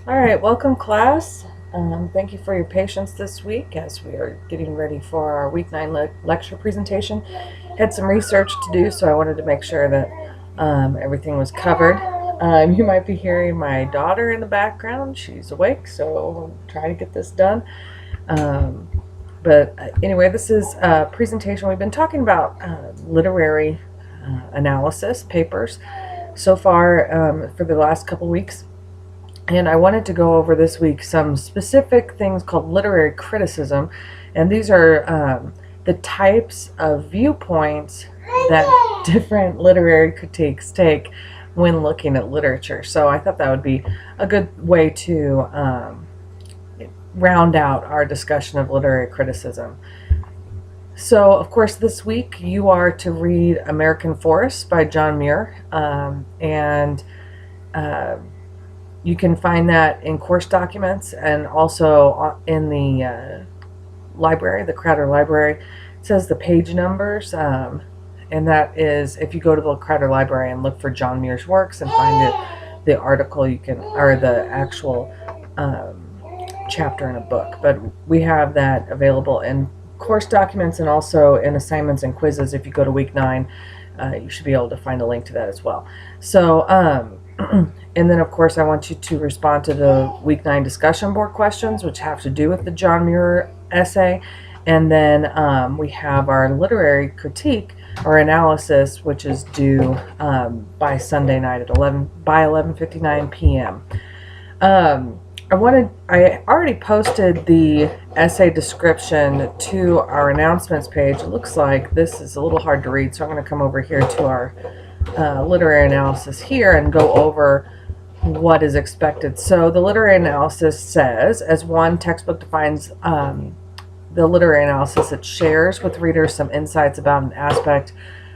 All right, welcome class. Thank you for your patience this week as we are getting ready for our week 9 lecture presentation. Had some research to do, so I wanted to make sure that everything was covered. You might be hearing my daughter in the background. She's awake, so we'll try to get this done. Um, but anyway, this is a presentation. We've been talking about literary analysis papers so far for the last couple weeks. And I wanted to go over this week some specific things called literary criticism. And these are the types of viewpoints that different literary critiques take when looking at literature. So I thought that would be a good way to round out our discussion of literary criticism. So, of course, this week you are to read American Forest by John Muir. And you can find that in course documents and also in the library, the Crowder Library. It says the page numbers, and that is if you go to the Crowder Library and look for John Muir's works and find the article, you can, or the actual chapter in a book. But we have that available in course documents and also in assignments and quizzes. If you go to week 9, you should be able to find a link to that as well. So, and then, of course, I want you to respond to the week 9 discussion board questions, which have to do with the John Muir essay. And then we have our literary critique or analysis, which is due by Sunday night at 11:59 p.m. I already posted the essay description to our announcements page. It looks like this is a little hard to read, so I'm going to come over here to our literary analysis here and go over what is expected. So the literary analysis says, as one textbook defines the literary analysis, it shares with readers some insights about an aspect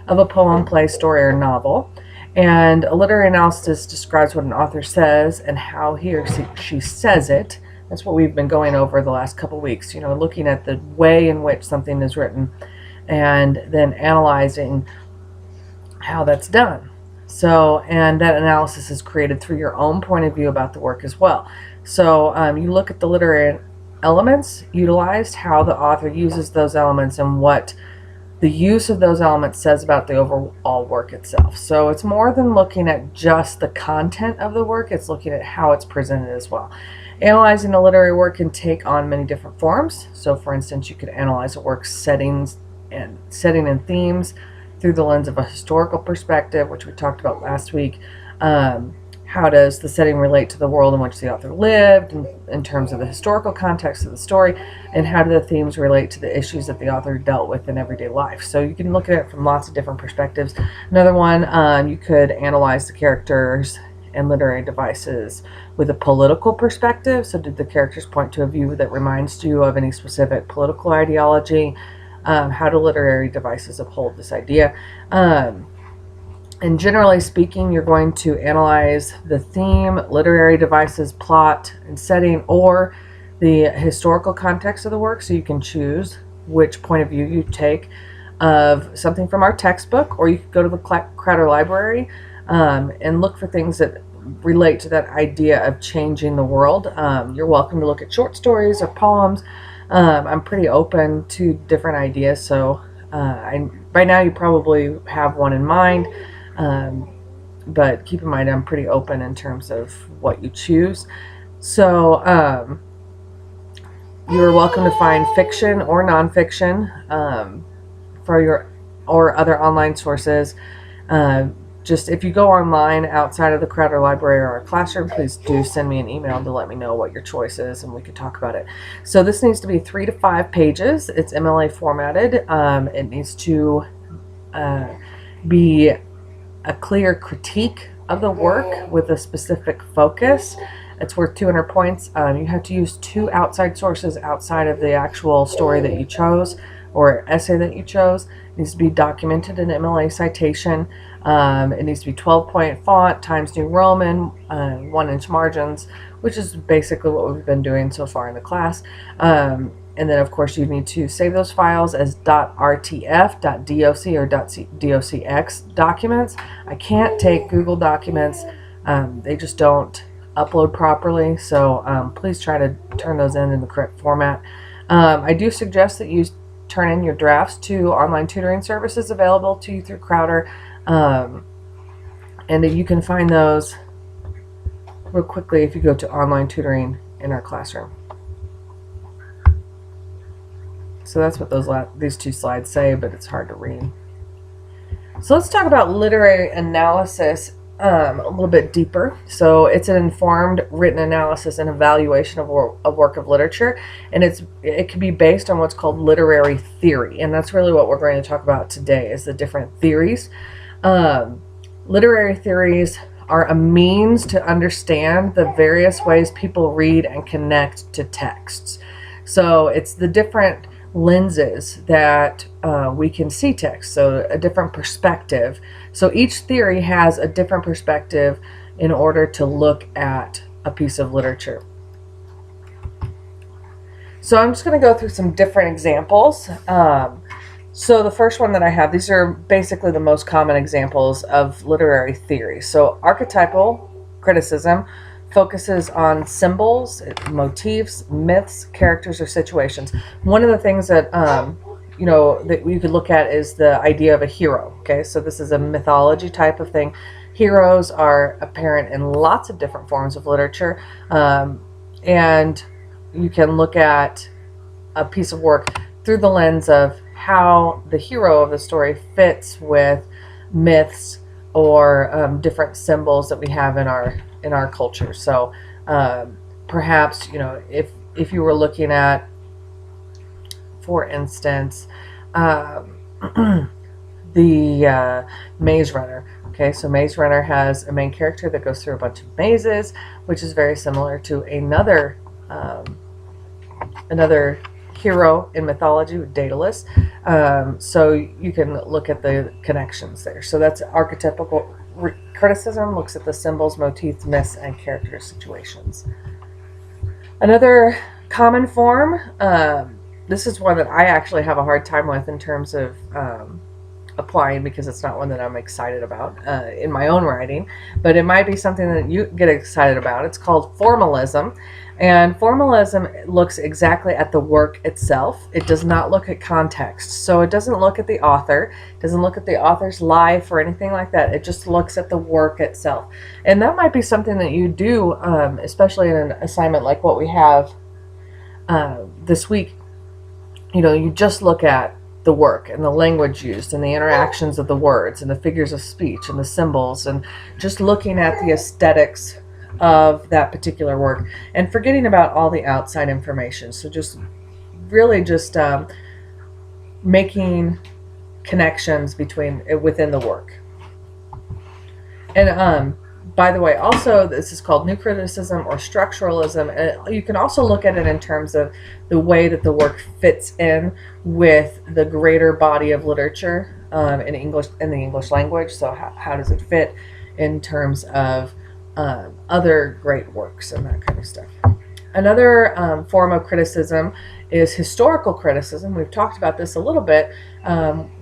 of a poem, play, story, or novel. And a literary analysis describes what an author says and how he or she says it. That's what we've been going over the last couple weeks, looking at the way in which something is written and then analyzing how that's done. So, and that analysis is created through your own point of view about the work as well. So you look at the literary elements utilized, how the author uses those elements, and what the use of those elements says about the overall work itself. So it's more than looking at just the content of the work, it's looking at how it's presented as well. Analyzing a literary work can take on many different forms. So for instance, you could analyze a work's setting and themes through the lens of a historical perspective, which we talked about last week. How does the setting relate to the world in which the author lived in terms of the historical context of the story, and how do the themes relate to the issues that the author dealt with in everyday life? So you can look at it from lots of different perspectives. Another one, you could analyze the characters and literary devices with a political perspective. So did the characters point to a view that reminds you of any specific political ideology? How do literary devices uphold this idea? And generally speaking, you're going to analyze the theme, literary devices, plot, and setting, or the historical context of the work. So you can choose which point of view you take of something from our textbook, or you could go to the Crowder Library and look for things that relate to that idea of changing the world. You're welcome to look at short stories or poems. I'm pretty open to different ideas, so right now you probably have one in mind. But keep in mind, I'm pretty open in terms of what you choose. So you're welcome to find fiction or nonfiction for your or other online sources. Just if you go online outside of the Crowder Library or our classroom, please do send me an email to let me know what your choice is, and we could talk about it. So this needs to be 3 to 5 pages. It's MLA formatted. It needs to be a clear critique of the work with a specific focus. It's worth 200 points. You have to use 2 outside sources outside of the actual story that you chose or essay that you chose. It needs to be documented in MLA citation. It needs to be 12-point font, Times New Roman, 1-inch margins, which is basically what we've been doing so far in the class. And then, of course, you need to save those files as .rtf, .doc, or .docx documents. I can't take Google documents. They just don't upload properly, so please try to turn those in the correct format. I do suggest that you turn in your drafts to online tutoring services available to you through Crowder, and that you can find those real quickly if you go to online tutoring in our classroom. So that's what these two slides say, but it's hard to read. So let's talk about literary analysis a little bit deeper. So it's an informed written analysis and evaluation of a work of literature, and it can be based on what's called literary theory, and that's really what we're going to talk about today, is the different theories. Literary theories are a means to understand the various ways people read and connect to texts. So it's the different lenses that we can see text, so a different perspective. So each theory has a different perspective in order to look at a piece of literature. So I'm just going to go through some different examples. So the first one that I have, these are basically the most common examples of literary theory. So archetypal criticism focuses on symbols, motifs, myths, characters, or situations. One of the things that that you could look at is the idea of a hero. Okay, so this is a mythology type of thing. Heroes are apparent in lots of different forms of literature, and you can look at a piece of work through the lens of how the hero of the story fits with myths or different symbols that we have in our culture. So perhaps, if you were looking at, for instance, the Maze Runner. Okay, so Maze Runner has a main character that goes through a bunch of mazes, which is very similar to another hero in mythology, Daedalus. So you can look at the connections there. So that's archetypical criticism, looks at the symbols, motifs, myths, and character situations. Another common form, this is one that I actually have a hard time with in terms of applying, because it's not one that I'm excited about in my own writing, but it might be something that you get excited about. It's called formalism. And formalism looks exactly at the work itself. It does not look at context. So it doesn't look at the author, doesn't look at the author's life or anything like that. It just looks at the work itself. And that might be something that you do, especially in an assignment like what we have this week. You just look at the work and the language used and the interactions of the words and the figures of speech and the symbols, and just looking at the aesthetics of that particular work and forgetting about all the outside information. So just really just making connections within the work. And by the way, also this is called new criticism or structuralism, and you can also look at it in terms of the way that the work fits in with the greater body of literature in the English language. So how does it fit in terms of other great works and that kind of stuff. Another form of criticism is historical criticism. We've talked about this a little bit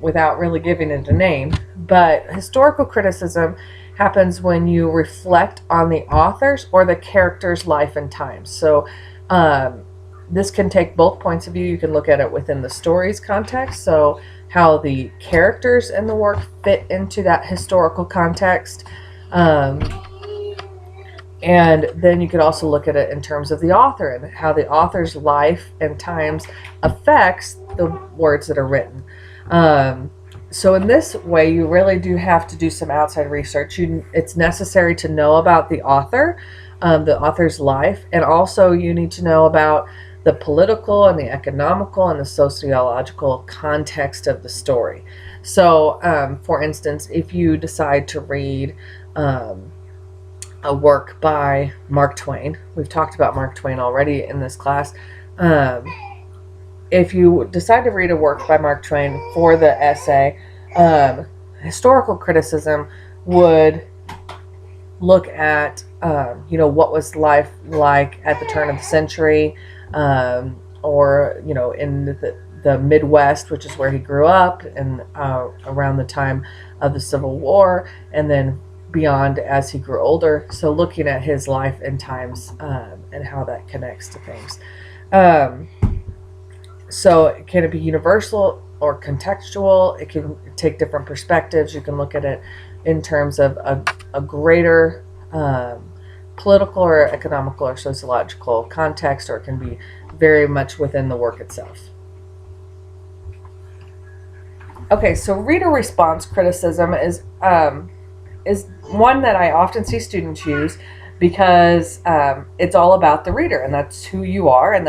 without really giving it a name, but historical criticism happens when you reflect on the author's or the character's life and times. So this can take both points of view. You can look at it within the story's context, so how the characters in the work fit into that historical context. And then you could also look at it in terms of the author and how the author's life and times affects the words that are written. So in this way, you really do have to do some outside research. It's necessary to know about the author's life, and also you need to know about the political and the economical and the sociological context of the story. So, for instance, if you decide to read a work by Mark Twain. We've talked about Mark Twain already in this class. If you decide to read a work by Mark Twain for the essay, historical criticism would look at, what was life like at the turn of the century, or, in the Midwest, which is where he grew up, and around the time of the Civil War, and then beyond as he grew older. So looking at his life and times and how that connects to things. So can it be universal or contextual? It can take different perspectives. You can look at it in terms of a greater political or economical or sociological context, or it can be very much within the work itself. Okay, so reader response criticism is one that I often see students use because it's all about the reader, and that's who you are, and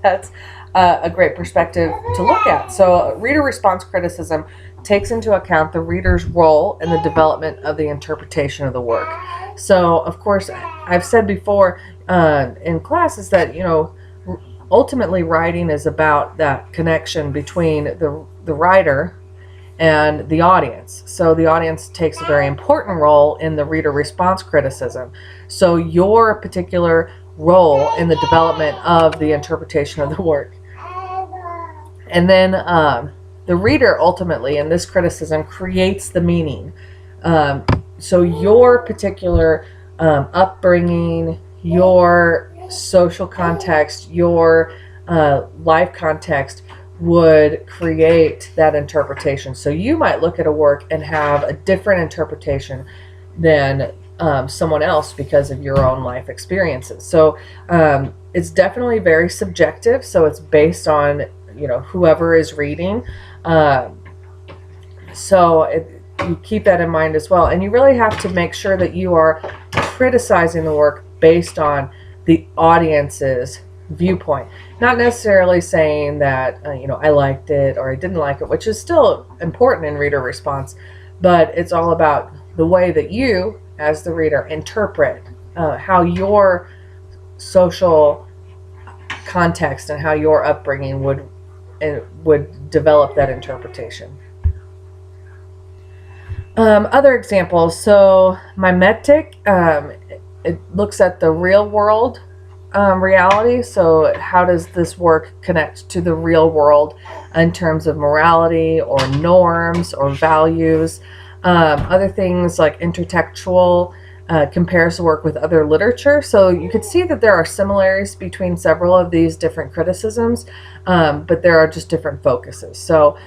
that's a great perspective to look at. So reader response criticism takes into account the reader's role in the development of the interpretation of the work. So, of course, I've said before in classes that, ultimately writing is about that connection between the writer and the audience. So the audience takes a very important role in the reader response criticism. So your particular role in the development of the interpretation of the work. And then the reader ultimately in this criticism creates the meaning. So your particular upbringing, your social context, your life context would create that interpretation. So you might look at a work and have a different interpretation than someone else because of your own life experiences. So it's definitely very subjective. So it's based on whoever is reading. You keep that in mind as well. And you really have to make sure that you are criticizing the work based on the audience's viewpoint. Not necessarily saying that, I liked it or I didn't like it, which is still important in reader response, but it's all about the way that you, as the reader, interpret how your social context and how your upbringing would develop that interpretation. Other examples. So mimetic, it looks at the real world reality. So how does this work connect to the real world in terms of morality or norms or values? Other things like intertextual compares the work with other literature. So you could see that there are similarities between several of these different criticisms, but there are just different focuses. So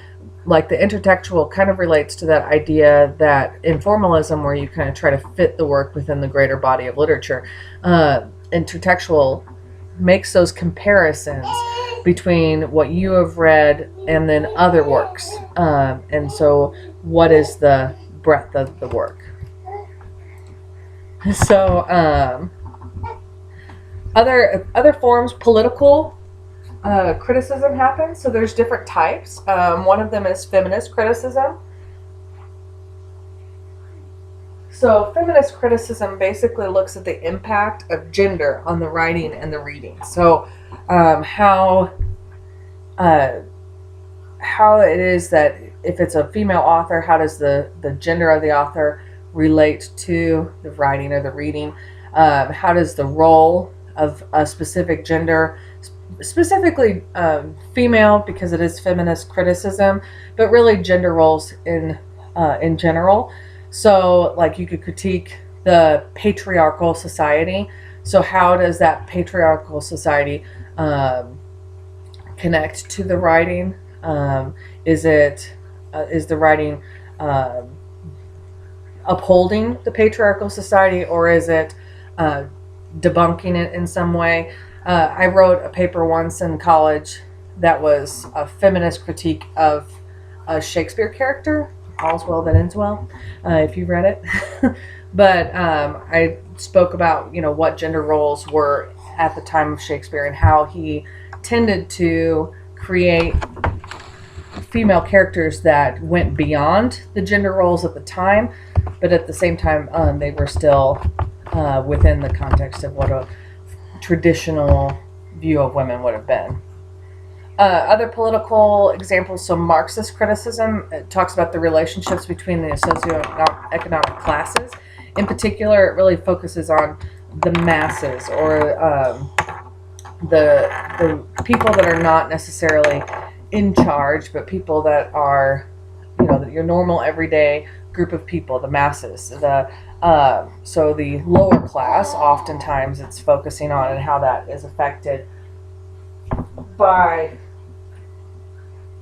like the intertextual kind of relates to that idea that in formalism, where you kind of try to fit the work within the greater body of literature, intertextual makes those comparisons between what you have read and then other works. And so what is the breadth of the work? So other forms, political criticism happens. So there's different types. One of them is feminist criticism. So feminist criticism basically looks at the impact of gender on the writing and the reading. So how it is that if it's a female author, how does the gender of the author relate to the writing or the reading? How does the role of a specific gender, specifically female, because it is feminist criticism, but really gender roles in general. So like you could critique the patriarchal society. So how does that patriarchal society connect to the writing? Is the writing upholding the patriarchal society, or is it debunking it in some way? I wrote a paper once in college that was a feminist critique of a Shakespeare character, All's Well That Ends Well, if you read it. But I spoke about, what gender roles were at the time of Shakespeare and how he tended to create female characters that went beyond the gender roles at the time, but at the same time, they were still within the context of what a traditional view of women would have been. Other political examples, so Marxist criticism, it talks about the relationships between the socioeconomic classes. In particular, it really focuses on the masses, or the people that are not necessarily in charge, but people that are, your normal everyday group of people, the masses, the So the lower class, oftentimes it's focusing on and how that is affected by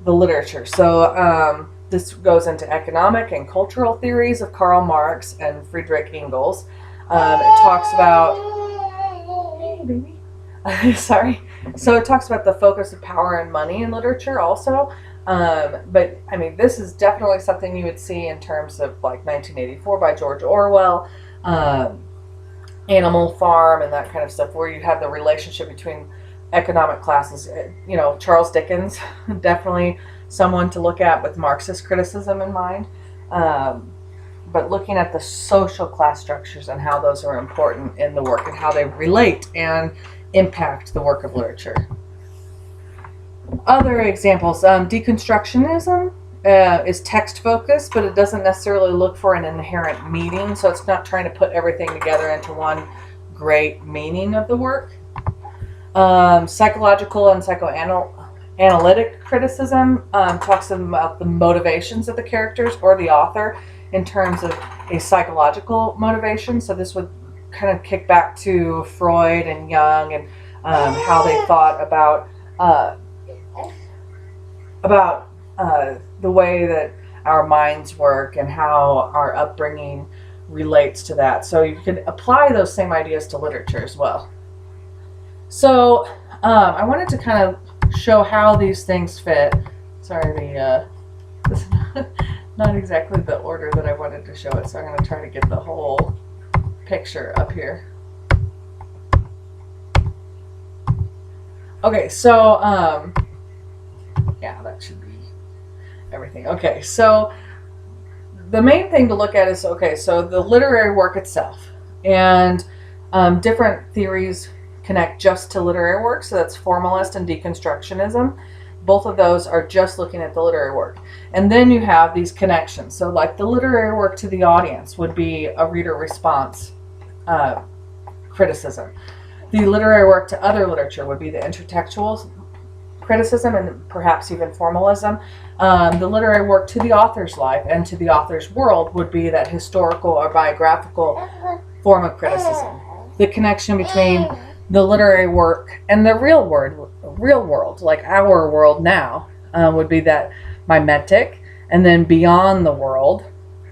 the literature. So this goes into economic and cultural theories of Karl Marx and Friedrich Engels. It talks about, hey baby, sorry. So it talks about the focus of power and money in literature also. But I mean, this is definitely something you would see in terms of like 1984 by George Orwell, Animal Farm and that kind of stuff, where you have the relationship between economic classes. You know, Charles Dickens, definitely someone to look at with Marxist criticism in mind. But looking at the social class structures and how those are important in the work and how they relate and impact the work of literature. Other examples, deconstructionism is text focused, but it doesn't necessarily look for an inherent meaning, so it's not trying to put everything together into one great meaning of the work. Psychological and psychoanalytic criticism talks about the motivations of the characters or the author in terms of a psychological motivation. So this would kind of kick back to Freud and Jung and how they thought about the way that our minds work and how our upbringing relates to that. So you can apply those same ideas to literature as well. So I wanted to kind of show how these things fit. Sorry, this is not exactly the order that I wanted to show it, so I'm going to try to get the whole picture up here. Okay, so yeah, that should be everything. Okay, so the main thing to look at is, okay, so the literary work itself, and different theories connect just to literary work, so that's formalist and deconstructionism. Both of those are just looking at the literary work. And then you have these connections. So like the literary work to the audience would be a reader response criticism. The literary work to other literature would be the intertextual criticism and perhaps even formalism. The literary work to the author's life and to the author's world would be that historical or biographical form of criticism. The connection between the literary work and the real world, like our world now, would be that mimetic. And then beyond the world,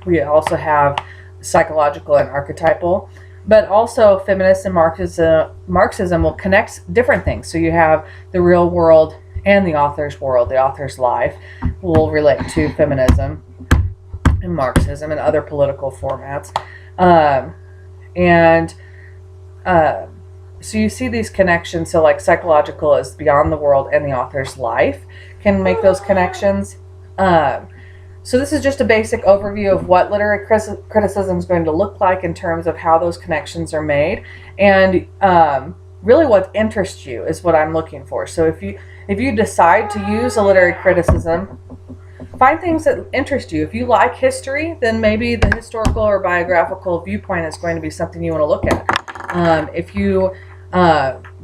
we also have psychological and archetypal. But also feminists and Marxism will connect different things. So you have the real world and the author's world, the author's life will relate to feminism and Marxism and other political formats. So you see these connections. So like psychological is beyond the world and the author's life can make those connections. So this is just a basic overview of what literary criticism is going to look like in terms of how those connections are made. And really what interests you is what I'm looking for. So if you decide to use a literary criticism, find things that interest you. If you like history, then maybe the historical or biographical viewpoint is going to be something you want to look at. If you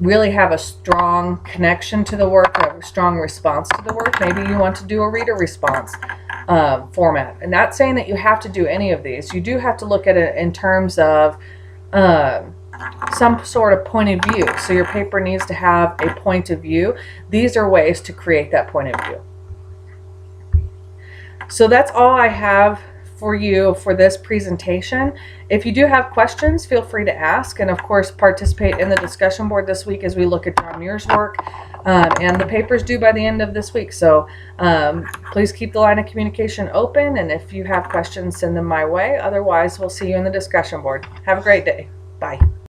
really have a strong connection to the work, a strong response to the work, maybe you want to do a reader response format. And not saying that you have to do any of these. You do have to look at it in terms of some sort of point of view. So your paper needs to have a point of view. These are ways to create that point of view. So that's all I have for you for this presentation. If you do have questions, feel free to ask, and of course participate in the discussion board this week as we look at John Muir's work, and the paper's due by the end of this week. So please keep the line of communication open, and if you have questions, send them my way. Otherwise, we'll see you in the discussion board. Have a great day.